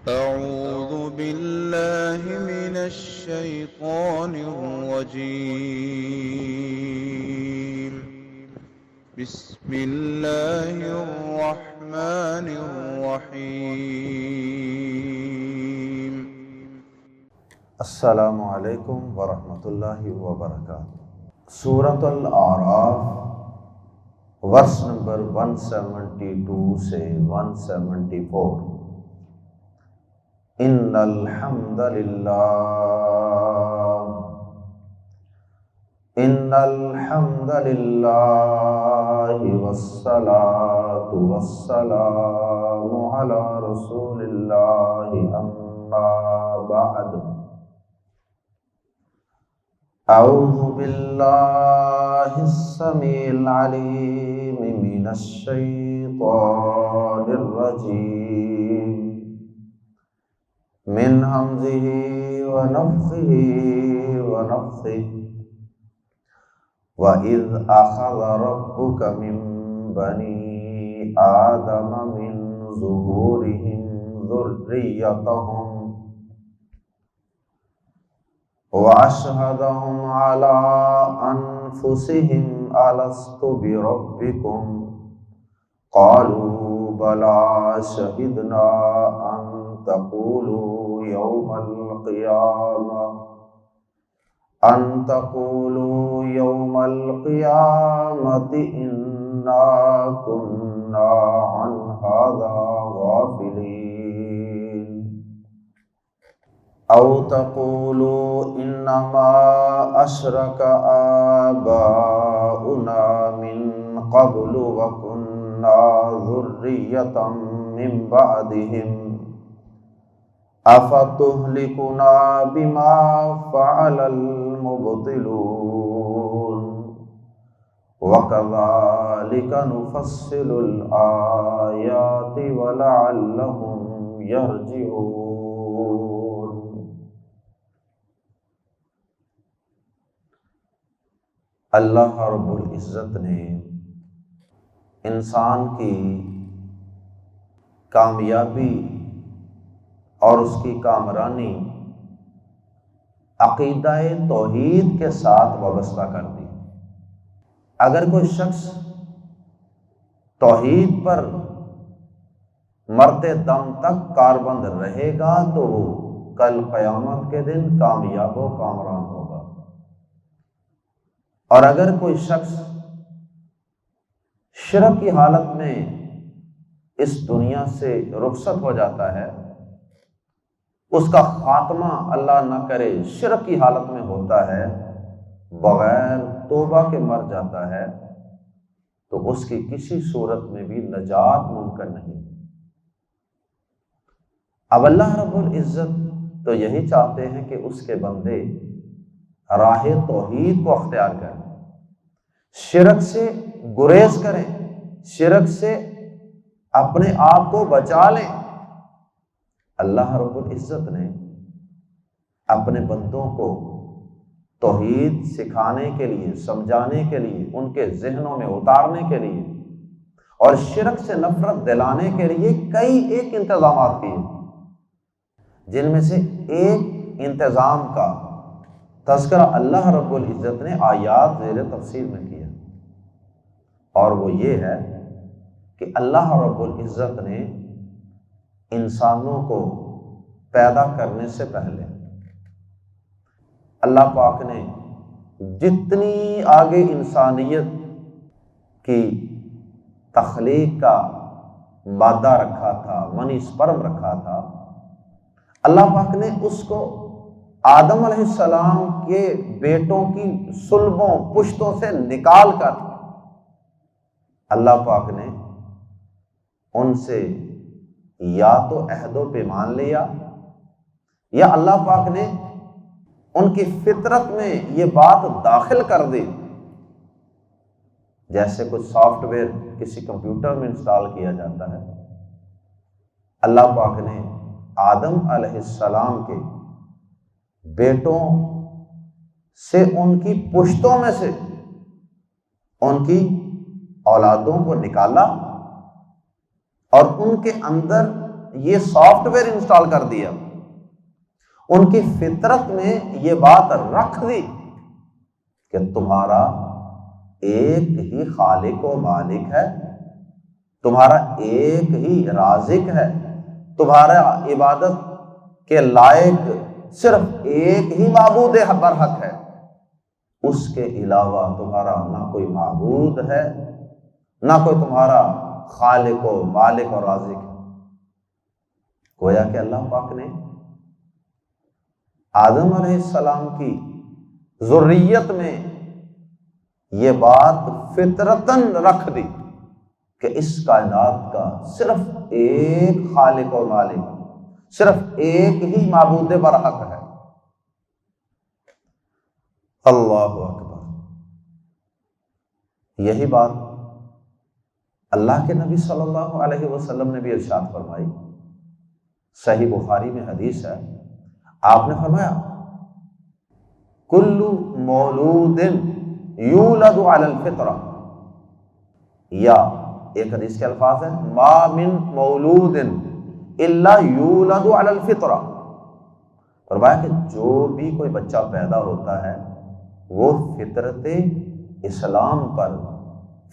أعوذ بالله من الشيطان الرجيم. بسم الله الرحمن الرحيم. السلام علیکم ورحمۃ اللہ وبرکاتہ۔ سورۃ الاعراف ورس نمبر 172 سے 174۔ ان الحمد للہ والصلاة والسلام علی رسول اللہ اما بعد۔ اعوذ باللہ السمیع العلیم من الشیطان الرجیم من ہمزہ ونفخہ ونفثہ۔ وَإِذْ أَخَذَ رَبُّكَ مِنْ بَنِي آدَمَ مِنْ ظُهُورِهِمْ ذُرِّيَّتَهُمْ وَأَشْهَدَهُمْ عَلَىٰ أَنفُسِهِمْ أَلَسْتُ بِرَبِّكُمْ قَالُوا بَلَىٰ شَهِدْنَا أَن تَقُولُوا يَوْمَ القيامة إنا كنا عن هذا غافلين أو تقولوا إنما أشرك آباؤنا من قبل وكنا ذرية من بعدهم أفتهلكنا بما فعل المبطلون وكذلك نفصل الآيات ولعلهم يرجعون۔ اللہ رب العزت نے انسان کی کامیابی اور اس کی کامرانی عقیدہ توحید کے ساتھ وابستہ کر دی۔ اگر کوئی شخص توحید پر مرتے دم تک کاربند رہے گا تو وہ کل قیامت کے دن کامیاب و کامران ہوگا، اور اگر کوئی شخص شرک کی حالت میں اس دنیا سے رخصت ہو جاتا ہے، اس کا خاتمہ اللہ نہ کرے شرک کی حالت میں ہوتا ہے، بغیر توبہ کے مر جاتا ہے، تو اس کی کسی صورت میں بھی نجات ممکن نہیں۔ اب اللہ رب العزت تو یہی چاہتے ہیں کہ اس کے بندے راہ توحید کو اختیار کریں، شرک سے گریز کریں، شرک سے اپنے آپ کو بچا لیں۔ اللہ رب العزت نے اپنے بندوں کو توحید سکھانے کے لیے، سمجھانے کے لیے، ان کے ذہنوں میں اتارنے کے لیے اور شرک سے نفرت دلانے کے لیے کئی ایک انتظامات کیے، جن میں سے ایک انتظام کا تذکرہ اللہ رب العزت نے آیات زیر تفسیر میں کیا، اور وہ یہ ہے کہ اللہ رب العزت نے انسانوں کو پیدا کرنے سے پہلے اللہ پاک نے جتنی آگے انسانیت کی تخلیق کا مادہ رکھا تھا، منی سپرم رکھا تھا، اللہ پاک نے اس کو آدم علیہ السلام کے بیٹوں کی صلبوں پشتوں سے نکال کر اللہ پاک نے ان سے یا تو عہد و پیمان لیا، یا اللہ پاک نے ان کی فطرت میں یہ بات داخل کر دی، جیسے کچھ سافٹ ویئر کسی کمپیوٹر میں انسٹال کیا جاتا ہے۔ اللہ پاک نے آدم علیہ السلام کے بیٹوں سے ان کی پشتوں میں سے ان کی اولادوں کو نکالا اور ان کے اندر یہ سافٹ ویئر انسٹال کر دیا، ان کی فطرت میں یہ بات رکھ دی کہ تمہارا ایک ہی خالق و مالک ہے، تمہارا ایک ہی رازق ہے، تمہارا عبادت کے لائق صرف ایک ہی معبود برحق ہے، اس کے علاوہ تمہارا نہ کوئی معبود ہے، نہ کوئی تمہارا خالق و مالک اور رازق ہے۔ گویا کہ اللہ پاک نے آدم علیہ السلام کی ذریت میں یہ بات فطرتاً رکھ دی کہ اس کائنات کا صرف ایک خالق و مالک، صرف ایک ہی معبود برحق ہے۔ اللہ اکبر۔ یہی بات اللہ کے نبی صلی اللہ علیہ وسلم نے بھی ارشاد فرمائی، صحیح بخاری میں حدیث ہے، آپ نے فرمایا کل مولود یولد علی الفطرہ، یا ایک حدیث کے الفاظ ہیں ما من مولود الا یولد علی الفطرہ، فرمایا کہ جو بھی کوئی بچہ پیدا ہوتا ہے وہ فطرت اسلام پر،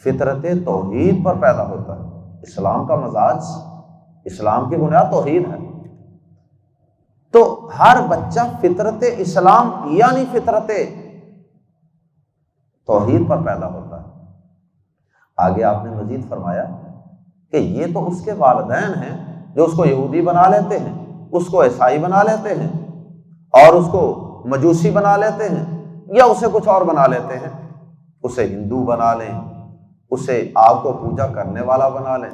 فطرت توحید پر پیدا ہوتا ہے۔ اسلام کا مزاج، اسلام کی بنیاد توحید ہے، تو ہر بچہ فطرت اسلام یعنی فطرت توحید پر پیدا ہوتا ہے۔ آگے آپ نے مزید فرمایا کہ یہ تو اس کے والدین ہیں جو اس کو یہودی بنا لیتے ہیں، اس کو عیسائی بنا لیتے ہیں، اور اس کو مجوسی بنا لیتے ہیں، یا اسے کچھ اور بنا لیتے ہیں، اسے ہندو بنا لیں، اسے آگ کو پوجا کرنے والا بنا لیں،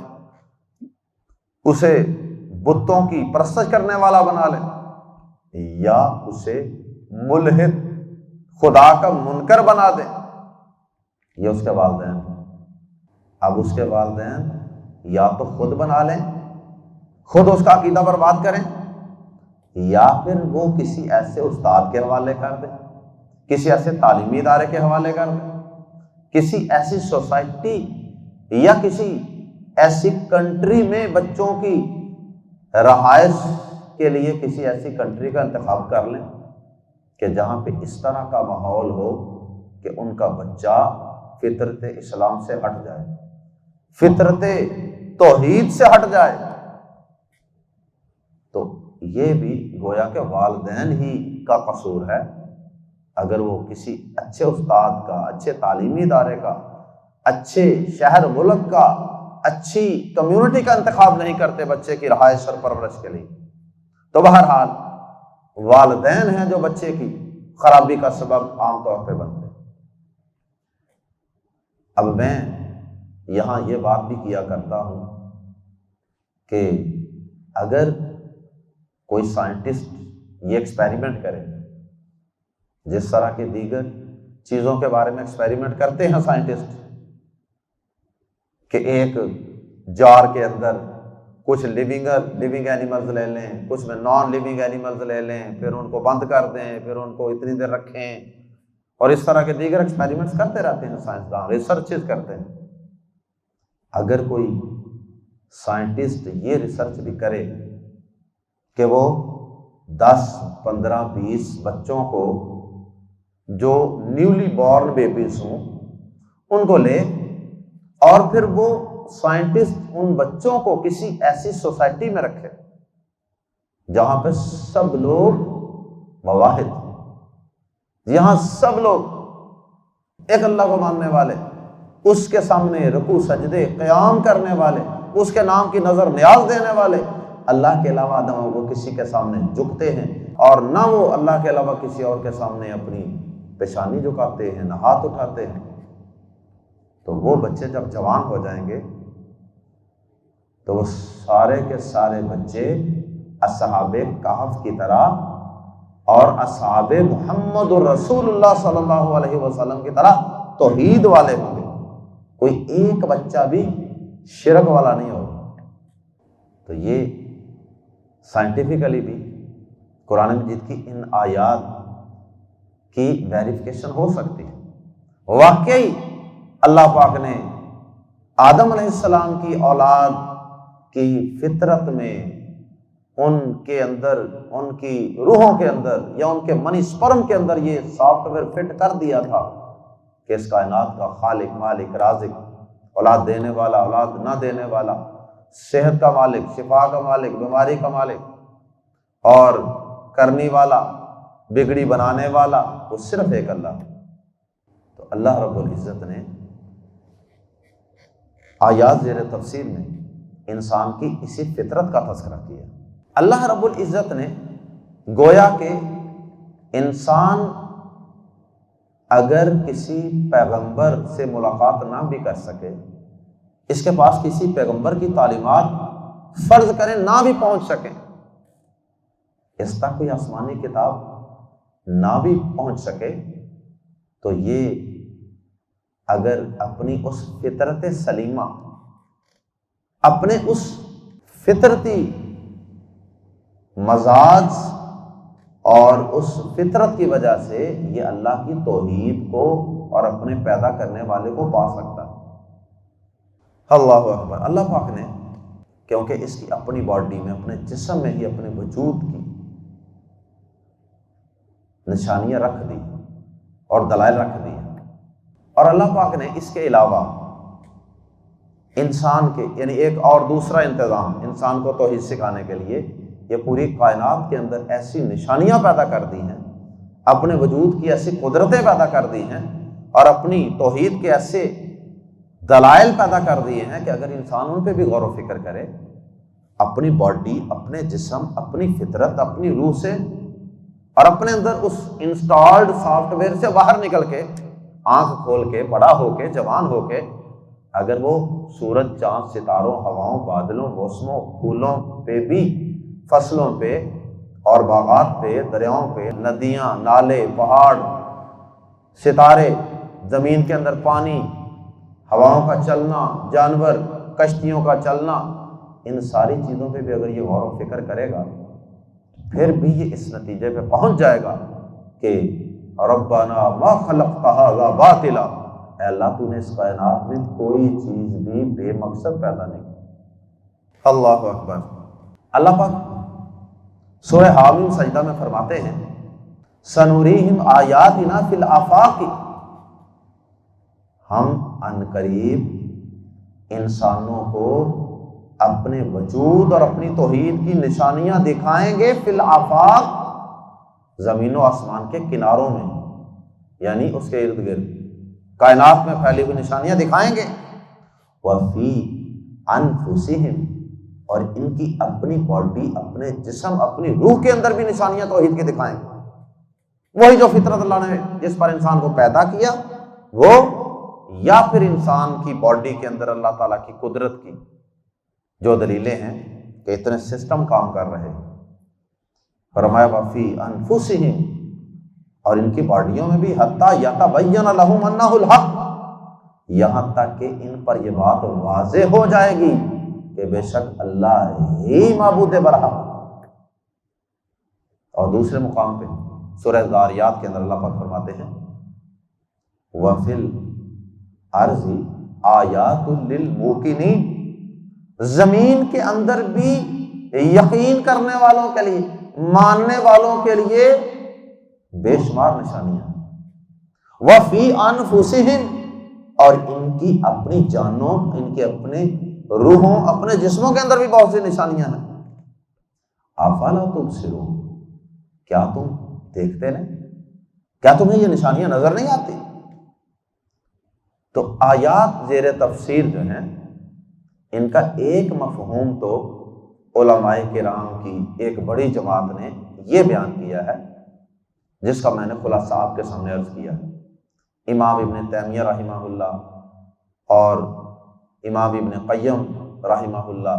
اسے بتوں کی پرستش کرنے والا بنا لیں، یا اسے ملحد، خدا کا منکر بنا دیں۔ یہ اس کے والدین۔ اب اس کے والدین یا تو خود بنا لیں، خود اس کا عقیدہ برباد کریں، یا پھر وہ کسی ایسے استاد کے حوالے کر دیں، کسی ایسے تعلیمی ادارے کے حوالے کر دیں، کسی ایسی سوسائٹی یا کسی ایسی کنٹری میں بچوں کی رہائش کے لیے کسی ایسی کنٹری کا انتخاب کر لیں کہ جہاں پہ اس طرح کا ماحول ہو کہ ان کا بچہ فطرت اسلام سے ہٹ جائے، فطرت توحید سے ہٹ جائے۔ تو یہ بھی گویا کہ والدین ہی کا قصور ہے۔ اگر وہ کسی اچھے استاد کا، اچھے تعلیمی ادارے کا، اچھے شہر ملک کا، اچھی کمیونٹی کا انتخاب نہیں کرتے بچے کی رہائش اور پرورش کے لیے، تو بہرحال والدین ہیں جو بچے کی خرابی کا سبب عام طور پہ بنتے ہیں۔ اب میں یہاں یہ بات بھی کیا کرتا ہوں کہ اگر کوئی سائنٹسٹ یہ ایکسپیریمنٹ کرے، جس طرح کے دیگر چیزوں کے بارے میں ایکسپیریمنٹ کرتے ہیں سائنٹسٹ، کہ ایک جار کے اندر کچھ لیونگ اینیملز لے لیں، کچھ میں نان لیونگ اینیملز لے لیں، پھر ان کو بند کر دیں، پھر ان کو اتنی دیر رکھیں، اور اس طرح کے دیگر ایکسپیریمنٹس کرتے رہتے ہیں سائنسدان، ریسرچز کرتے ہیں۔ اگر کوئی سائنٹسٹ یہ ریسرچ بھی کرے کہ وہ 10 15 20 بچوں کو جو نیولی بورن بیبیز ہوں ان کو لے، اور پھر وہ سائنٹسٹ ان بچوں کو کسی ایسی سوسائٹی میں رکھے جہاں پہ سب لوگ مواحد، یہاں سب لوگ ایک اللہ کو ماننے والے، اس کے سامنے رکوع سجدے قیام کرنے والے، اس کے نام کی نظر نیاز دینے والے، اللہ کے علاوہ نہ وہ کسی کے سامنے جھکتے ہیں اور نہ وہ اللہ کے علاوہ کسی اور کے سامنے اپنی پیشانی جھکاتے ہیں، نہ ہاتھ اٹھاتے ہیں۔ تو وہ بچے جب جوان ہو جائیں گے تو وہ سارے کے سارے بچے اصحاب کہف کی طرح اور اصحاب محمد رسول اللہ صلی اللہ علیہ وسلم کی طرح توحید والے ہوں گے، کوئی ایک بچہ بھی شرک والا نہیں ہوگا۔ تو یہ سائنٹیفکلی بھی قرآن مجید کی ان آیات کی ویریفیکیشن ہو سکتی ہے۔ واقعی اللہ پاک نے آدم علیہ السلام کی اولاد کی فطرت میں ان کے اندر، ان کی روحوں کے اندر یا ان کے منی سپرم کے اندر یہ سافٹ ویئر فٹ کر دیا تھا کہ اس کائنات کا خالق، مالک، رازق، اولاد دینے والا، اولاد نہ دینے والا، صحت کا مالک، شفا کا مالک، بیماری کا مالک اور کرنے والا، بگڑی بنانے والا، وہ صرف ایک اللہ۔ تو اللہ رب العزت نے آیات زیر تفسیر میں انسان کی اسی فطرت کا تذکرہ کیا۔ اللہ رب العزت نے گویا کہ انسان اگر کسی پیغمبر سے ملاقات نہ بھی کر سکے، اس کے پاس کسی پیغمبر کی تعلیمات فرض کریں نہ بھی پہنچ سکیں، اس تک کوئی آسمانی کتاب نہ بھی پہنچ سکے، تو یہ اگر اپنی اس فطرت سلیمہ، اپنے اس فطرتی مزاج اور اس فطرت کی وجہ سے یہ اللہ کی توحید کو اور اپنے پیدا کرنے والے کو پا سکتا ہے۔ اللہ اکبر۔ اللہ پاک نے کیونکہ اس کی اپنی باڈی میں، اپنے جسم میں ہی اپنے وجود کی نشانیاں رکھ دی اور دلائل رکھ دی، اور اللہ پاک نے اس کے علاوہ انسان کے یعنی ایک اور دوسرا انتظام انسان کو توحید سکھانے کے لیے یہ پوری کائنات کے اندر ایسی نشانیاں پیدا کر دی ہیں، اپنے وجود کی ایسی قدرتیں پیدا کر دی ہیں اور اپنی توحید کے ایسے دلائل پیدا کر دیے ہیں کہ اگر انسان ان پہ بھی غور و فکر کرے، اپنی باڈی، اپنے جسم، اپنی فطرت، اپنی روح سے اور اپنے اندر اس انسٹالڈ سافٹ ویئر سے باہر نکل کے، آنکھ کھول کے، بڑا ہو کے، جوان ہو کے، اگر وہ سورج، چاند، ستاروں، ہواؤں، بادلوں، موسموں، پھولوں پہ بھی، فصلوں پہ اور باغات پہ، دریاؤں پہ، ندیاں، نالے، پہاڑ، ستارے، زمین کے اندر پانی، ہواؤں کا چلنا، جانور، کشتیوں کا چلنا، ان ساری چیزوں پہ بھی اگر یہ غور و فکر کرے گا، پھر بھی یہ اس نتیجے پہ پہنچ جائے گا کہ ربنا ما خلقت ھذا باطلا، اے اللہ تو نے اس کائنات میں کوئی چیز بھی بے مقصد پیدا نہیں کی۔ اللہ اکبر۔ اللہ پاک سورہ حامیم سجدہ میں فرماتے ہیں سنوریہم آیاتنا فی الآفاق، ہم عنقریب انسانوں کو اپنے وجود اور اپنی توحید کی نشانیاں دکھائیں گے، فی الآفاق، زمین و آسمان کے کناروں میں، یعنی اس کے ارد گرد کائنات میں پھیلی ہوئی نشانیاں دکھائیں گے، وفی انفسہم، اور ان کی اپنی باڈی، اپنے جسم، اپنی روح کے اندر بھی نشانیاں توحید کی دکھائیں گے۔ وہی جو فطرت اللہ نے جس پر انسان کو پیدا کیا وہ، یا پھر انسان کی باڈی کے اندر اللہ تعالیٰ کی قدرت کی جو دلیلیں ہیں کہ اتنے سسٹم کام کر رہے ہیں۔ فرمایا وفی انفسہم، اور ان کی باڈیوں میں بھی، حتیٰ یتبین لہم انہ الحق، یہاں تک کہ ان پر یہ بات واضح ہو جائے گی کہ بے شک اللہ ہی معبود برحق۔ اور دوسرے مقام پہ سورہ ذاریات کے اندر اللہ پاک فرماتے ہیں وَفِي الْأَرْضِ آیَاتٌ لِلْمُوقِنِينَ، زمین کے اندر بھی یقین کرنے والوں کے لیے، ماننے والوں کے لیے بے شمار نشانیاں۔ وَفِي أَنفُسِهِمْ، اور ان کی اپنی جانوں، ان کے اپنے روحوں، اپنے جسموں کے اندر بھی بہت سی نشانیاں ہیں۔ افلا تبصرون، کیا تم دیکھتے نہیں؟ کیا تمہیں یہ نشانیاں نظر نہیں آتی؟ تو آیات زیر تفسیر جو ہیں، ان کا ایک مفہوم تو علماء کرام کی ایک بڑی جماعت نے یہ بیان کیا ہے، جس کا میں نے خلاصہ آپ کے سامنے عرض کیا ہے۔ امام ابن تیمیہ رحمہ اللہ اور امام ابن قیم رحمہ اللہ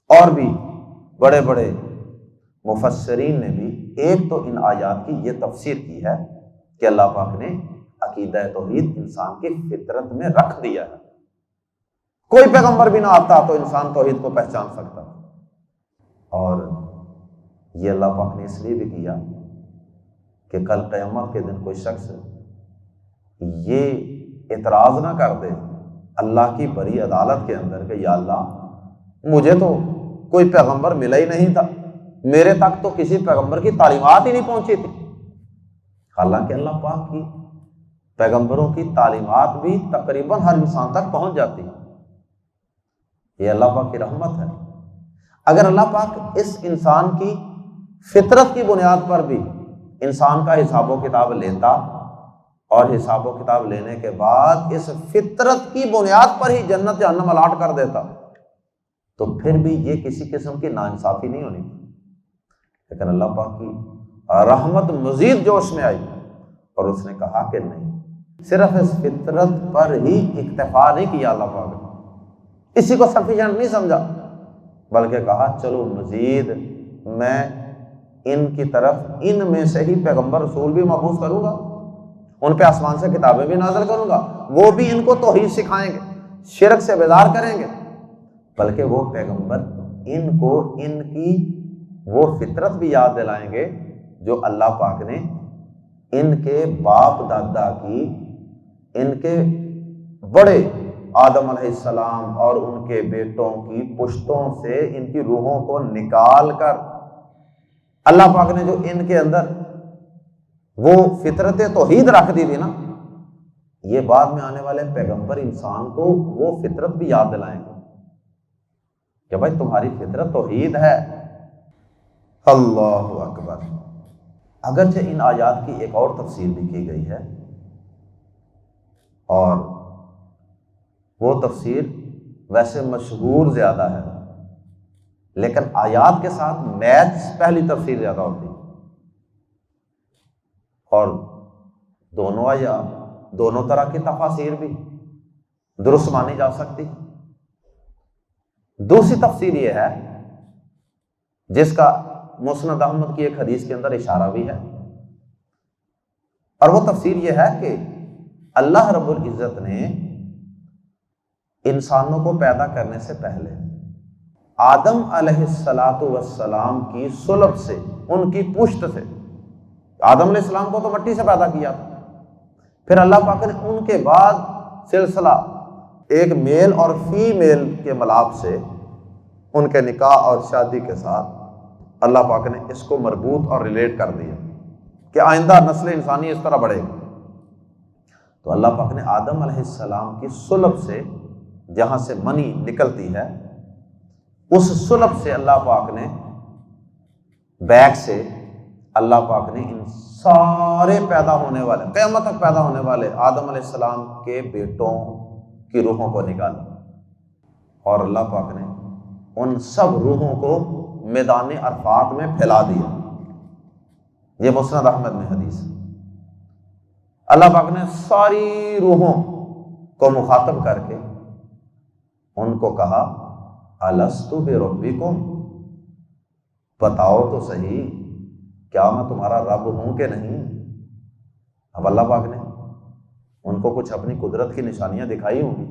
اور بھی بڑے بڑے مفسرین نے بھی ایک تو ان آیات کی یہ تفسیر کی ہے کہ اللہ پاک نے عقیدہ توحید انسان کی فطرت میں رکھ دیا ہے، کوئی پیغمبر بھی نہ آتا تو انسان توحید کو پہچان سکتا، اور یہ اللہ پاک نے اس لیے بھی کیا کہ کل قیامت کے دن کوئی شخص یہ اعتراض نہ کر دے اللہ کی بڑی عدالت کے اندر کہ یا اللہ مجھے تو کوئی پیغمبر ملا ہی نہیں تھا، میرے تک تو کسی پیغمبر کی تعلیمات ہی نہیں پہنچی تھی۔ حالانکہ اللہ پاک کی پیغمبروں کی تعلیمات بھی تقریباً ہر انسان تک پہنچ جاتی ہے، یہ اللہ پاک کی رحمت ہے۔ اگر اللہ پاک اس انسان کی فطرت کی بنیاد پر بھی انسان کا حساب و کتاب لیتا اور حساب و کتاب لینے کے بعد اس فطرت کی بنیاد پر ہی جنت جہنم الاٹ کر دیتا تو پھر بھی یہ کسی قسم کی ناانصافی نہیں ہونی تھی، لیکن اللہ پاک کی رحمت مزید جوش میں آئی اور اس نے کہا کہ نہیں، صرف اس فطرت پر ہی اکتفا نہیں کیا اللہ پاک نے، اسی کو سفیشینٹ نہیں سمجھا، بلکہ کہا چلو مزید میں ان کی طرف ان میں سے ہی پیغمبر رسول بھی مبعوث کروں گا، ان پہ آسمان سے کتابیں بھی نازل کروں گا، وہ بھی ان کو توحید سکھائیں گے، شرک سے بیدار کریں گے، بلکہ وہ پیغمبر ان کو ان کی وہ فطرت بھی یاد دلائیں گے جو اللہ پاک نے ان کے باپ دادا کی، ان کے بڑے آدم علیہ السلام اور ان کے بیٹوں کی پشتوں سے ان کی روحوں کو نکال کر اللہ پاک نے جو ان کے اندر وہ فطرت توحید رکھ دی تھی نا، یہ بعد میں آنے والے پیغمبر انسان کو وہ فطرت بھی یاد دلائیں گے کہ بھائی تمہاری فطرت توحید ہے۔ اللہ اکبر۔ اگرچہ ان آیات کی ایک اور تفسیر بھی کی گئی ہے، اور وہ تفسیر ویسے مشہور زیادہ ہے، لیکن آیات کے ساتھ میچ پہلی تفسیر زیادہ ہوتی ہے، اور دونوں آیات دونوں طرح کی تفاسیر بھی درست مانی جا سکتی۔ دوسری تفسیر یہ ہے جس کا مسند احمد کی ایک حدیث کے اندر اشارہ بھی ہے، اور وہ تفسیر یہ ہے کہ اللہ رب العزت نے انسانوں کو پیدا کرنے سے پہلے آدم علیہ السلام کی صلب سے، ان کی پشت سے، آدم علیہ السلام کو تو مٹی سے پیدا کیا تھا، پھر اللہ پاک نے ان کے بعد سلسلہ ایک میل اور فیمیل کے ملاپ سے ان کے نکاح اور شادی کے ساتھ اللہ پاک نے اس کو مربوط اور ریلیٹ کر دیا کہ آئندہ نسل انسانی اس طرح بڑھے گی۔ تو اللہ پاک نے آدم علیہ السلام کی صلب سے، جہاں سے منی نکلتی ہے، اس صلب سے اللہ پاک نے بیک سے اللہ پاک نے ان سارے پیدا ہونے والے، قیامت تک پیدا ہونے والے آدم علیہ السلام کے بیٹوں کی روحوں کو نکالا، اور اللہ پاک نے ان سب روحوں کو میدان عرفات میں پھیلا دیا۔ یہ مسند احمد میں حدیث ہے۔ اللہ پاک نے ساری روحوں کو مخاطب کر کے ان کو کہا الست بربکم، بتاؤ تو صحیح کیا میں تمہارا رب ہوں کہ نہیں۔ اب اللہ پاک نے ان کو کچھ اپنی قدرت کی نشانیاں دکھائی ہوں گی،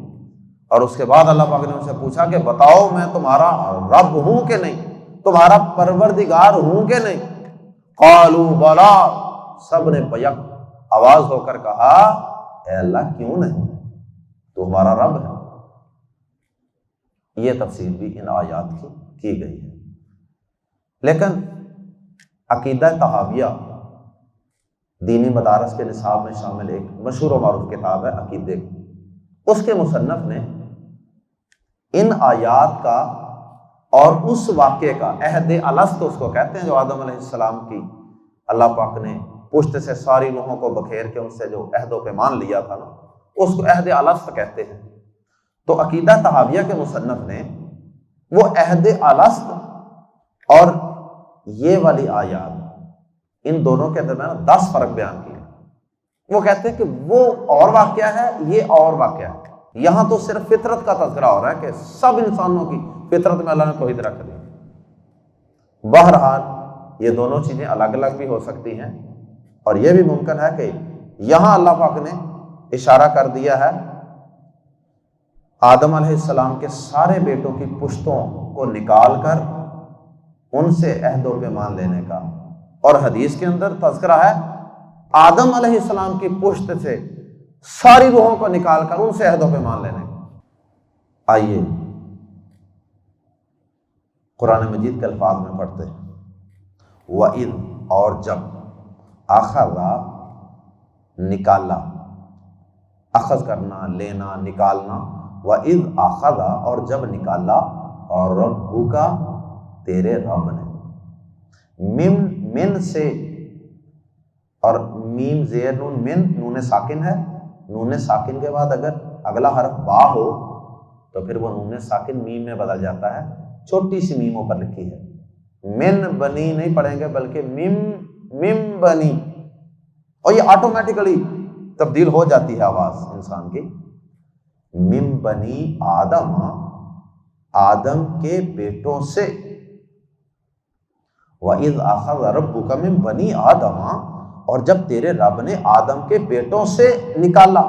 اور اس کے بعد اللہ پاک نے ان سے پوچھا کہ بتاؤ میں تمہارا رب ہوں کہ نہیں، تمہارا پروردگار ہوں کہ نہیں۔ قالوا بلا، سب نے بیک آواز ہو کر کہا اے اللہ کیوں نہیں، تو ہمارا رب ہے۔ یہ تفسیر بھی ان آیات کی گئی ہے، لیکن عقیدہ طحاویہ دینی مدارس کے نصاب میں شامل ایک مشہور و معروف کتاب ہے عقیدے کی، اس کے مصنف نے ان آیات کا اور اس واقعے کا، عہد الست اس کو کہتے ہیں، جو آدم علیہ السلام کی اللہ پاک نے پشت سے ساری روحوں کو بکھیر کے ان سے جو عہد و پیمان لیا تھا نا، اس کو عہد الست کہتے ہیں۔ تو عقیدہ طحاویہ کے مصنف نے وہ عہد الست اور یہ والی آیات، ان دونوں کے درمیان 10 فرق بیان کیے۔ وہ کہتے ہیں کہ وہ اور واقعہ ہے، یہ اور واقعہ ہے۔ یہاں تو صرف فطرت کا تذکرہ ہو رہا ہے کہ سب انسانوں کی فطرت میں اللہ نے توحید رکھ دی۔ بہرحال یہ دونوں چیزیں الگ الگ بھی ہو سکتی ہیں، اور یہ بھی ممکن ہے کہ یہاں اللہ پاک نے اشارہ کر دیا ہے آدم علیہ السلام کے سارے بیٹوں کی پشتوں کو نکال کر ان سے عہد و پیمان لینے کا، اور حدیث کے اندر تذکرہ ہے آدم علیہ السلام کی پشت سے ساری روحوں کو نکال کر ان سے عہد و پیمان لینے کا۔ آئیے قرآن مجید کے الفاظ میں پڑھتے ہیں وَإِذْ، اور جب، اخذ نکالا، اخذ کرنا، لینا، نکالنا، وَإِذْ اخذ، اور جب نکالا، اور ربک، تیرے رب نے، من سے، اور میم زیر نون، من نون ساکن ہے، نون ساکن کے بعد اگر اگلا حرف با ہو تو پھر وہ نون ساکن میم میں بدل جاتا ہے، چھوٹی سی میم اوپر لکھی ہے، من بنی نہیں پڑھیں گے بلکہ مم بنی، اور یہ آٹومیٹیکلی تبدیل ہو جاتی ہے آواز انسان کی، مم بنی آدم، آدم کے بیٹوں سے، وَإِذْ أَخَذَ رَبُّكَ مِن بَنِي آدَمَ، اور جب تیرے رب نے آدم کے بیٹوں سے نکالا،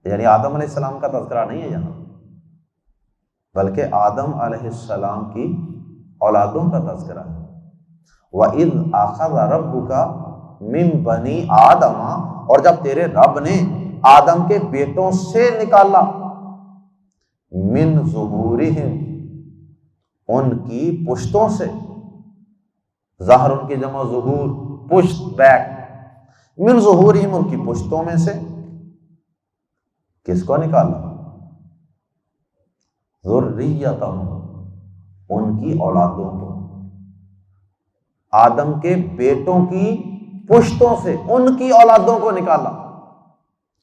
یعنی آدم علیہ السلام کا تذکرہ نہیں ہے یہاں بلکہ آدم علیہ السلام کی اولادوں کا تذکرہ ہے، وَإِذْ أَخَذَ رَبُّكَ مِن بَنِي آدَمَ، اور جب تیرے رب نے آدم کے بیٹوں سے نکالا، من ظہورہم، ان کی پشتوں سے، ظہر ان کی جمع ظہور، پشت، بیک، من ظہورہم، ان کی پشتوں میں سے، کس کو نکالا؟ ذریتہم، ان کی اولادوں کو، آدم کے بیٹوں کی پشتوں سے ان کی اولادوں کو نکالا۔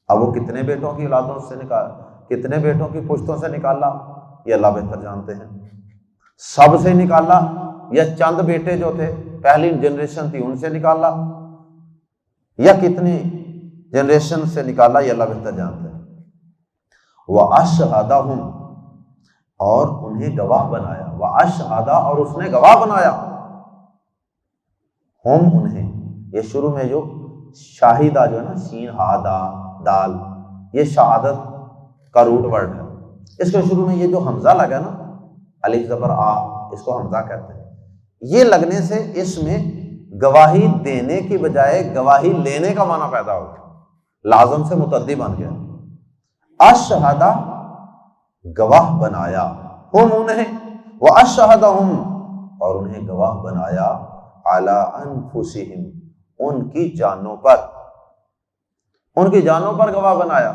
اب وہ کتنے بیٹوں کی اولادوں سے نکالا، کتنے بیٹوں کی پشتوں سے نکالا، یہ اللہ بہتر جانتے ہیں، سب سے نکالا یا چند بیٹے جو تھے پہلی جنریشن تھی ان سے نکالا، یا کتنی جنریشن سے نکالا، یہ اللہ بہتر جانتے ہیں۔ وَأَشْهَدَهُمْ، اور انہیں گواہ بنایا، وَأَشْهَدَ، اور اس نے گواہ بنایا، ہم انہیں، یہ شروع میں جو شاہدہ جو ہے نا، سین ہا دا دال، یہ شہادت کا روٹ ورڈ ہے، اس کے شروع میں یہ جو حمزہ لگا نا، الف زبر آ، اس کو حمزہ کہتے ہیں، یہ لگنے سے اس میں گواہی دینے کی بجائے گواہی لینے کا معنی پیدا ہو گیا، لازم سے متعدی بن گیا۔ اشہدہ، گواہ بنایا، ہم انہیں، واشہدہم، اور انہیں گواہ بنایا، علی انفسہم، ان کی جانوں پر، ان کی جانوں پر گواہ بنایا،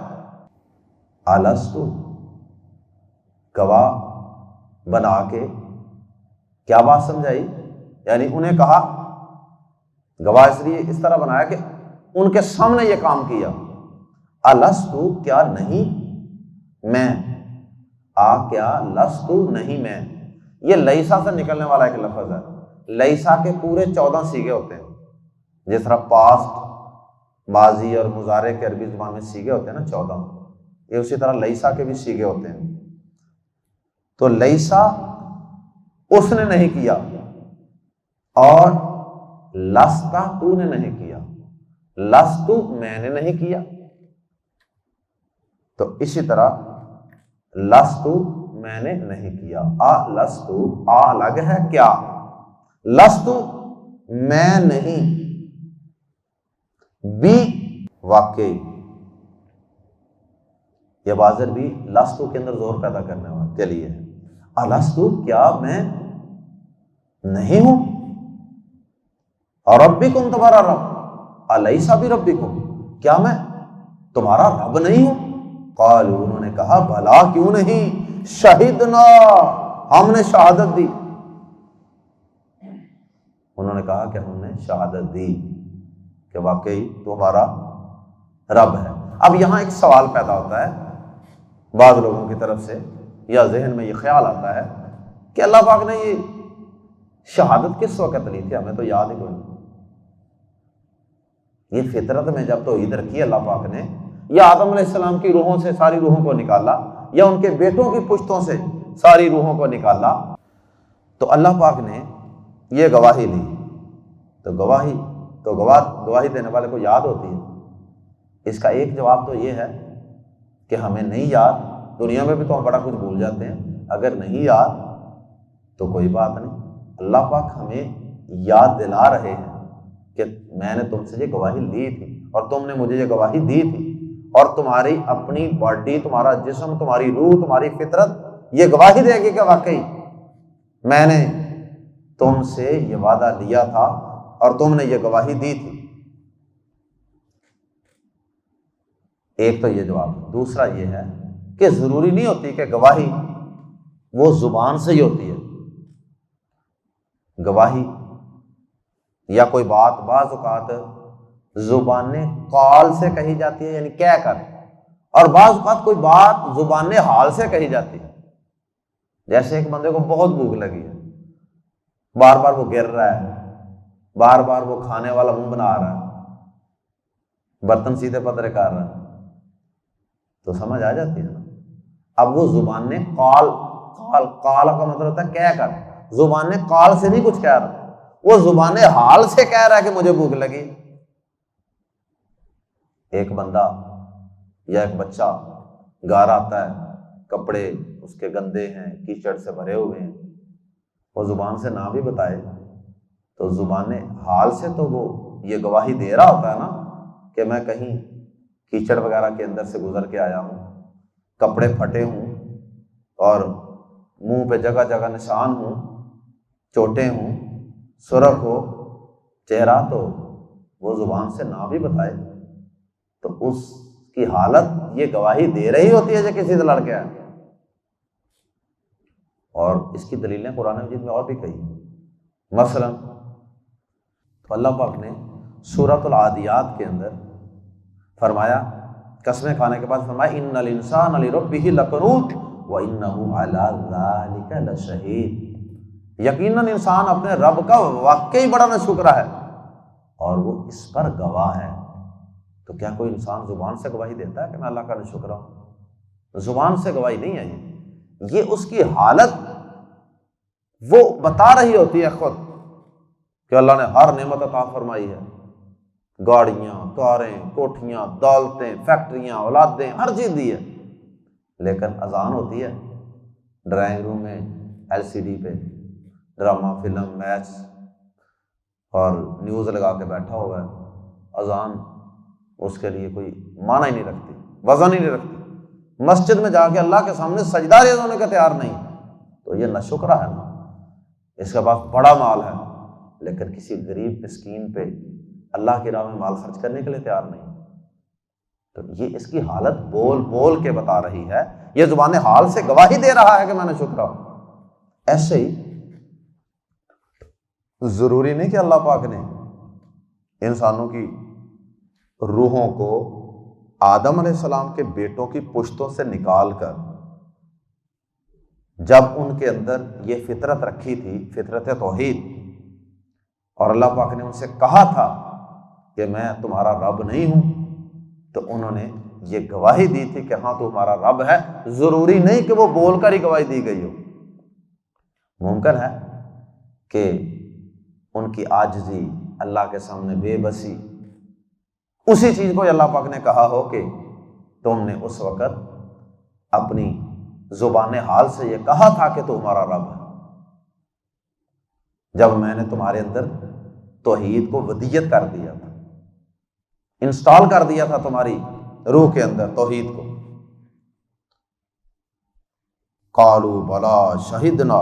الستو، گواہ بنا کے کیا بات سمجھائی، یعنی انہیں کہا، گواہ اس لیے اس طرح بنایا کہ ان کے سامنے یہ کام کیا، الستو، کیا نہیں میں، کیا لستو، نہیں میں، یہ لیسا سے نکلنے والا ایک لفظ ہے، لیسا کے پورے 14 صیغے ہوتے ہیں، جس طرح پاسٹ، ماضی اور مضارع کے عربی زبان میں صیغے ہوتے ہیں نا 14، یہ اسی طرح لیسا کے بھی صیغے ہوتے ہیں، تو لیسا اس نے نہیں کیا، اور لستا، تو نے نہیں کیا، لستو، میں نے نہیں کیا، تو اسی طرح لستو، میں نے نہیں کیا، لستو، الگ ہے کیا، لستو، میں نہیں، بھی، واقعی، یہ بازر بھی لستو کے اندر زور پیدا کرنے والے کے لیے ہے، الستو، کیا میں نہیں ہوں، اور ربکم، تمہارا رب، الیسا بربکم، کیا میں تمہارا رب نہیں ہوں، قالوا، انہوں نے کہا، بھلا کیوں نہیں، شہدنا، ہم نے شہادت دی، انہوں نے کہا کہ ہم نے شہادت دی کہ واقعی تمہارا رب ہے۔ اب یہاں ایک سوال پیدا ہوتا ہے بعض لوگوں کی طرف سے، یا ذہن میں یہ خیال آتا ہے کہ اللہ پاک نے یہ شہادت کس وقت لی تھی، ہمیں تو یاد ہی کوئی نہیں، یہ فطرت میں جب توحید رکھی اللہ پاک نے، یا آدم علیہ السلام کی روحوں سے ساری روحوں کو نکالا، یا ان کے بیٹوں کی پشتوں سے ساری روحوں کو نکالا، تو اللہ پاک نے یہ گواہی لی، تو گواہی دینے والے کو یاد ہوتی ہے۔ اس کا ایک جواب تو یہ ہے کہ ہمیں نہیں یاد، دنیا میں بھی تو ہم بڑا کچھ بھول جاتے ہیں، اگر نہیں یاد تو کوئی بات نہیں، اللہ پاک ہمیں یاد دلا رہے ہیں کہ میں نے تم سے یہ گواہی لی تھی، اور تم نے مجھے یہ گواہی دی تھی، اور تمہاری اپنی باڈی، تمہارا جسم، تمہاری روح، تمہاری فطرت یہ گواہی دے گی کہ واقعی میں نے تم سے یہ وعدہ لیا تھا اور تم نے یہ گواہی دی تھی۔ ایک تو یہ جواب۔ دوسرا یہ ہے کہ ضروری نہیں ہوتی کہ گواہی وہ زبان سے ہی ہوتی ہے۔ گواہی یا کوئی بات بعض اوقات زبان قال سے کہی جاتی ہے، یعنی کہہ کر، اور بعض اوقات کوئی بات زبان حال سے کہی جاتی ہے۔ جیسے ایک بندے کو بہت بھوک لگی ہے، بار بار وہ گر رہا ہے، بار بار وہ کھانے والا منہ بنا رہا ہے، برتن سیدھے پدرے کر رہا ہے، تو سمجھ آ جاتی ہے نا۔ اب وہ زبان نے قال کا مطلب ہوتا ہے کہہ کر، زبان نے قال سے نہیں کچھ کہہ رہا، وہ زبان حال سے کہہ رہا ہے کہ مجھے بھوک لگی۔ ایک بندہ یا ایک بچہ گھر آتا ہے، کپڑے اس کے گندے ہیں، کیچڑ سے بھرے ہوئے ہیں، وہ زبان سے نہ بھی بتائے تو زبان حال سے تو وہ یہ گواہی دے رہا ہوتا ہے نا کہ میں کہیں کیچڑ وغیرہ کے اندر سے گزر کے آیا ہوں، کپڑے پھٹے ہوں اور منہ پہ جگہ جگہ نشان ہوں، چوٹیں ہوں، سرخ ہو چہرہ، تو وہ زبان سے نہ بھی بتائے تو اس کی حالت یہ گواہی دے رہی ہوتی ہے جو کسی سے لڑ کے آئے۔ اور اس کی دلیلیں قرآن مجید میں اور بھی کہی، مثلا تو اللہ پاک نے سورۃ العادیات کے اندر فرمایا، قسمیں کھانے کے بعد فرمایا ان الانسان لربہ لکنود وانہ علی ذلک لشہید، یقیناً انسان اپنے رب کا واقعی بڑا ناشکرا ہے اور وہ اس پر گواہ ہے۔ تو کیا کوئی انسان زبان سے گواہی دیتا ہے کہ میں اللہ کا ناشکرا ہوں؟ زبان سے گواہی نہیں ہے، یہ اس کی حالت وہ بتا رہی ہوتی ہے خود کہ اللہ نے ہر نعمت عطا فرمائی ہے، گاڑیاں، کاریں، کوٹھیاں، دولتیں، فیکٹریاں، اولادیں، ہر چیز دی ہے، لیکن اذان ہوتی ہے ڈرائنگ روم میں LCD پہ ڈرامہ، فلم، میچ اور نیوز لگا کے بیٹھا ہوا ہے، اذان اس کے لیے کوئی معنی ہی نہیں رکھتی، وزن ہی نہیں رکھتی، مسجد میں جا کے اللہ کے سامنے سجدہ ریز ہونے کا تیار نہیں، تو یہ ناشکرا ہے نا۔ اس کے پاس بڑا مال ہے لیکن کسی غریب مسکین پہ اللہ کی راہ میں مال خرچ کرنے کے لیے تیار نہیں، تو یہ اس کی حالت بول بول کے بتا رہی ہے، یہ زبان حال سے گواہی دے رہا ہے کہ میں ناشکرا ہوں۔ ایسے ہی ضروری نہیں کہ اللہ پاک نے انسانوں کی روحوں کو آدم علیہ السلام کے بیٹوں کی پشتوں سے نکال کر جب ان کے اندر یہ فطرت رکھی تھی، فطرت توحید، اور اللہ پاک نے ان سے کہا تھا کہ میں تمہارا رب نہیں ہوں، تو انہوں نے یہ گواہی دی تھی کہ ہاں تو ہمارا رب ہے۔ ضروری نہیں کہ وہ بول کر ہی گواہی دی گئی ہو، ممکن ہے کہ ان کی عاجزی، اللہ کے سامنے بے بسی، اسی چیز کو اللہ پاک نے کہا ہو کہ تم نے اس وقت اپنی زبان حال سے یہ کہا تھا کہ تو ہمارا رب ہے، جب میں نے تمہارے اندر توحید کو ودیت کر دیا تھا، انسٹال کر دیا تھا تمہاری روح کے اندر توحید کو۔ قالوا بلا شہدنا،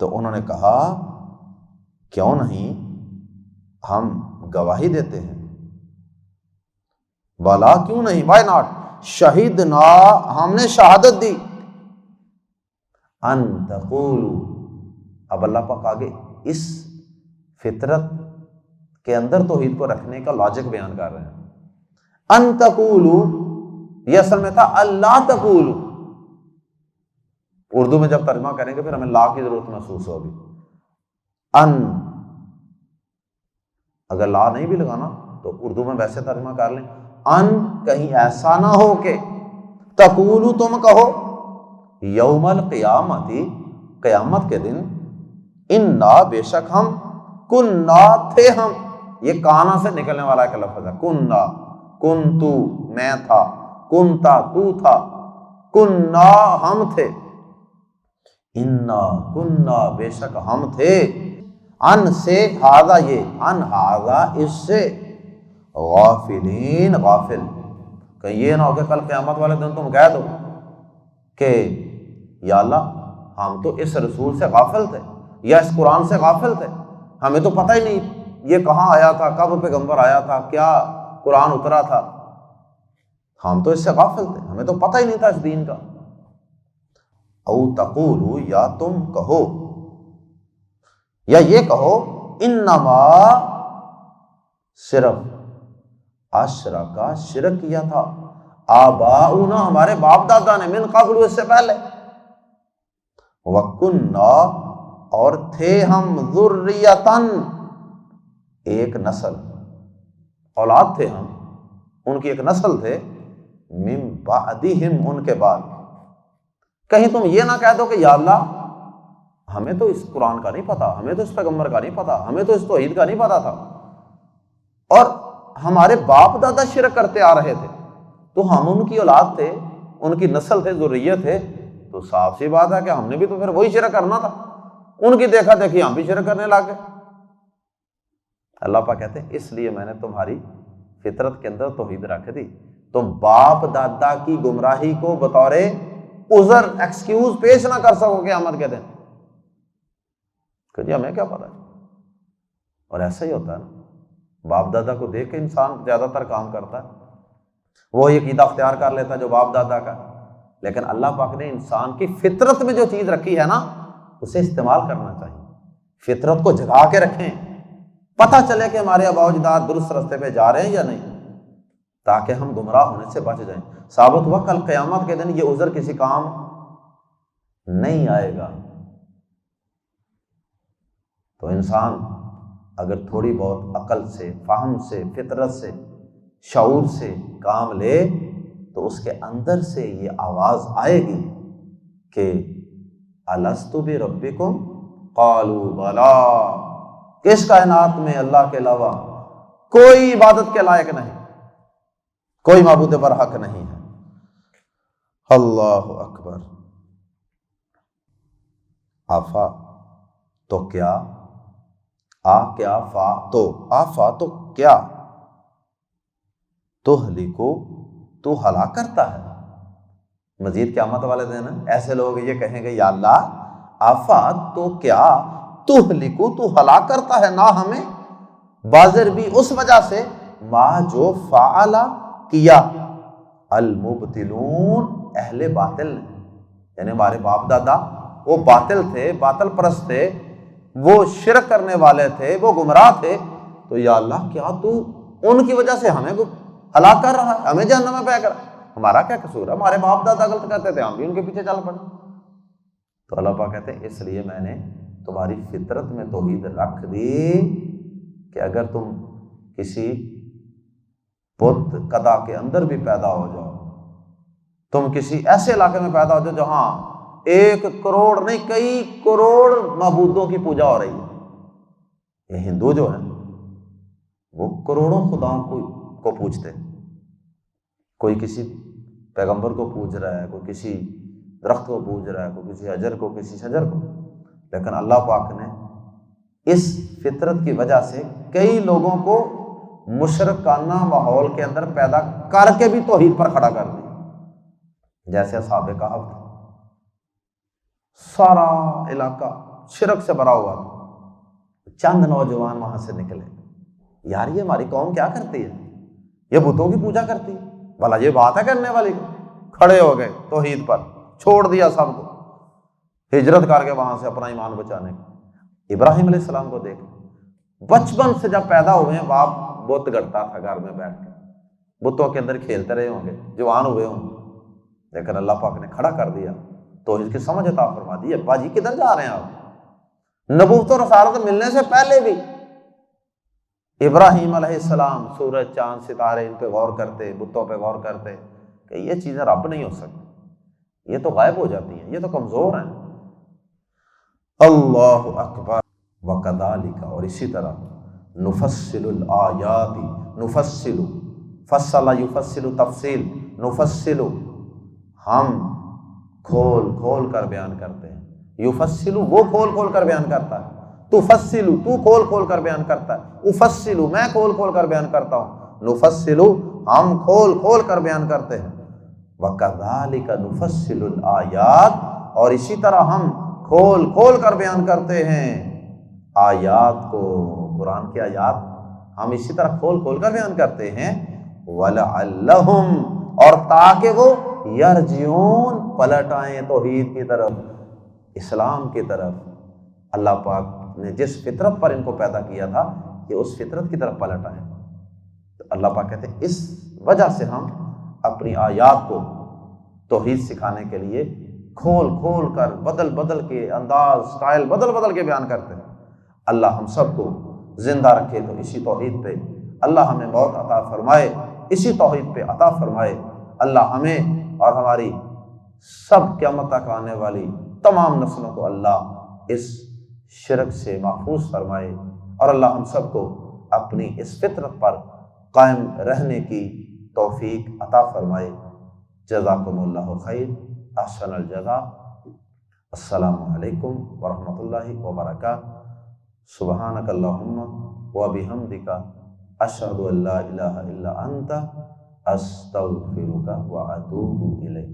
تو انہوں نے کہا کیوں نہیں ہم گواہی دیتے ہیں، بلا کیوں نہیں، وائی ناٹ، شہدنا ہم نے شہادت دی، ان تقولوا، اب اللہ پاک آگے اس فطرت کے اندر توحید کو رکھنے کا لاجک بیان کر رہے ہیں۔ ان تقولوا، یہ اصل میں تھا اللہ تقولوا، اردو میں جب ترجمہ کریں گے پھر ہمیں لا کی ضرورت محسوس ہوگی۔ ان، اگر لا نہیں بھی لگانا تو اردو میں ویسے ترجمہ کر لیں، ان کہیں ایسا نہ ہو کہ تقولوا تم کہو، یوم القیامت، قیامت کے دن، انا بے شک ہم، کننا تھے ہم، یہ کانا سے نکلنے والا ایک لفظ ہے، کننا، کنتو میں تھا، کنتا تو تھا، کننا ہم تھے، انا کننا بے شک ہم تھے، ان سے ہاذا یہ، ان ہاذا اس سے، غافلین غافل، کہیں یہ نہ ہو کہ کل قیامت والے دن تم کہہ دو کہ یا اللہ ہم تو اس رسول سے غافل تھے یا اس قرآن سے غافل تھے، ہمیں تو پتہ ہی نہیں یہ کہاں آیا تھا، کب پیغمبر آیا تھا، کیا قرآن اترا تھا، ہم تو اس سے غافل تھے، ہمیں تو پتہ ہی نہیں تھا اس دین کا۔ او تقولو، یا تم کہو، یا یہ کہو، انما صرف اشرکا، شرک کیا تھا، آباؤنا، ہمارے باپ دادا نے، من قبل، اس سے پہلے، وَكُنَّا، اور تھے ہم، ذُرِّيَّةً، ایک نسل، اولاد تھے ہم، ان کی ایک نسل تھے، من بعدہم، ان کے بعد۔ کہیں تم یہ نہ کہہ دو کہ یا اللہ ہمیں تو اس قرآن کا نہیں پتا، ہمیں تو اس پیغمبر کا نہیں پتا، ہمیں تو اس توحید کا نہیں پتا تھا، اور ہمارے باپ دادا شرک کرتے آ رہے تھے، تو ہم ان کی اولاد تھے، ان کی نسل تھے، ذریت تھے، تو صاف سی بات ہے کہ ہم نے بھی تو پھر وہی شرک کرنا تھا، ان کی دیکھا دیکھی ہم بھی شرک کرنے لگ گئے۔ اللہ پاک کہتے ہیں اس لیے میں نے تمہاری فطرت کے اندر توحید رکھ دی، تم باپ دادا کی گمراہی کو بطور عذر، ایکسکیوز پیش نہ کر سکو قیامت کے دن کہ جی ہمیں کیا پتا ہے۔ اور ایسا ہی ہوتا ہے نا، باپ دادا کو دیکھ کے انسان زیادہ تر کام کرتا ہے، وہی عقیدہ اختیار کر لیتا ہے جو باپ دادا کا، لیکن اللہ پاک نے انسان کی فطرت میں جو چیز رکھی ہے نا اسے استعمال کرنا چاہیے، فطرت کو جگا کے رکھیں، پتہ چلے کہ ہمارے آباء و اجداد درست راستے پہ جا رہے ہیں یا نہیں، تاکہ ہم گمراہ ہونے سے بچ جائیں۔ ثابت ہوا کل قیامت کے دن یہ عذر کسی کام نہیں آئے گا۔ تو انسان اگر تھوڑی بہت عقل سے، فہم سے، فطرت سے، شعور سے کام لے تو اس کے اندر سے یہ آواز آئے گی کہ الست بربکم قالوا بلا، کس کائنات میں اللہ کے علاوہ کوئی عبادت کے لائق نہیں، کوئی معبود برحق نہیں ہے۔ اللہ اکبر۔ آفا تو کیا، کیا، فا تو، آفا تو کیا، تہلکو، تو ہلاک کرتا ہے۔ مزید قیامت والے دن ایسے لوگ یہ کہیں گے یا اللہ آفا تو کیا، تہلکو، تو ہلاک کرتا ہے نا ہمیں، بازر بھی اس وجہ سے، ما جو فعل کیا، المبتلون، اہل باطل نے، یعنی ہمارے باپ دادا وہ باطل تھے، باطل پرست تھے، وہ شرک کرنے والے تھے، وہ گمراہ تھے، تو یا اللہ کیا تو ان کی وجہ سے ہمیں ہلاک کر رہا ہے، ہمیں جہنم میں پے کر، ہمارا کیا قصور ہے، ہمارے باپ دادا غلط کرتے تھے، ہم بھی ان کے پیچھے چل پڑے۔ تو اللہ پاک کہتے ہیں اس لیے میں نے تمہاری فطرت میں توحید رکھ دی کہ اگر تم کسی بت قدا کے اندر بھی پیدا ہو جاؤ، تم کسی ایسے علاقے میں پیدا ہو جاؤ جہاں 1 کروڑ نہیں کئی کروڑ معبودوں کی پوجا ہو رہی ہے، یہ ہندو جو ہیں وہ کروڑوں خداؤں کو پوجتے، کوئی کسی پیغمبر کو پوج رہا ہے، کوئی کسی درخت کو پوج رہا ہے، کوئی کسی حجر کو، کسی شجر کو، لیکن اللہ پاک نے اس فطرت کی وجہ سے کئی لوگوں کو مشرکانہ ماحول کے اندر پیدا کر کے بھی توحید پر کھڑا کر دیا، جیسے اصحاب کہف، سارا علاقہ شرک سے بھرا ہوا تھا، چند نوجوان وہاں سے نکلے، یار یہ ہماری قوم کیا کرتی ہے، یہ بتوں کی پوجا کرتی ہے، بھلا یہ بات ہے کرنے والی، کھڑے ہو گئے توحید پر، چھوڑ دیا سب کو، ہجرت کر کے وہاں سے اپنا ایمان بچانے کا۔ ابراہیم علیہ السلام کو دیکھ، بچپن سے جب پیدا ہوئے ہیں باپ بت گڑتا تھا گھر میں بیٹھ کے، بتوں کے اندر کھیلتے رہے ہوں گے، جوان ہوئے ہوں گے، لیکن اللہ پاک نے کھڑا کر دیا، تو اس کی سمجھ عطا فرما دی۔ ابا جی کدھر جا رہے ہیں آپ؟ نبوت و رسالت ملنے سے پہلے بھی ابراہیم علیہ السلام سورج چاند ستارے ان پہ غور کرتے، بتوں پہ غور کرتے کہ یہ چیزیں رب نہیں ہو سکتی، یہ تو غائب ہو جاتی ہیں، یہ تو کمزور ہیں۔ اللہ اکبر۔ وَكَذَلِكَ، اور اسی طرح، نُفَصِّلُ الْآيَاتِ، نُفَصِّلُ، فصل یفصل تفصیل، نُفَصِّلُ، ہم کھول کھول کر بیان کرتے ہیں، یفصل وہ کھول کھول کر بیان کرتا ہے، تفصل تو کھول کھول کر بیان کرتا ہے، افصل میں کھول کھول کر بیان کرتا ہوں، نفصل ہم کھول کھول کر بیان کرتے ہیں، وَكَذَلِكَ نُفَصِّلُ الْآيَاتِ، اور اسی طرح ہم کھول کھول کر بیان کرتے ہیں آیات کو، قرآن کی آیات ہم اسی طرح کھول کھول کر بیان کرتے ہیں، وَلَعَلَّهُمْ اور تاکہ وہ یرجعون پلٹ آئیں توحید کی طرف، اسلام کی طرف۔ اللہ پاک نے جس فطرت پر ان کو پیدا کیا تھا کہ اس فطرت کی طرف پلٹ آئیں۔ تو اللہ پاک کہتے ہیں اس وجہ سے ہم اپنی آیات کو توحید سکھانے کے لیے کھول کھول کر بدل بدل کے انداز سٹائل بدل بدل کے بیان کرتے ہیں۔ اللہ ہم سب کو زندہ رکھے تو اسی توحید پہ، اللہ ہمیں موت عطا فرمائے اسی توحید پہ عطا فرمائے۔ اللہ ہمیں اور ہماری سب قیامت تک آنے والی تمام نسلوں کو اللہ اس شرک سے محفوظ فرمائے، اور اللہ ہم سب کو اپنی اس فطرت پر قائم رہنے کی توفیق عطا فرمائے۔ جزاکم اللہ خیر، احسن الجزاء۔ السلام علیکم ورحمۃ اللہ وبرکاتہ۔ سبحانک اللہم وبحمدک، اشہد ان لا الہ الا انت، استغفرک واتوب الیک۔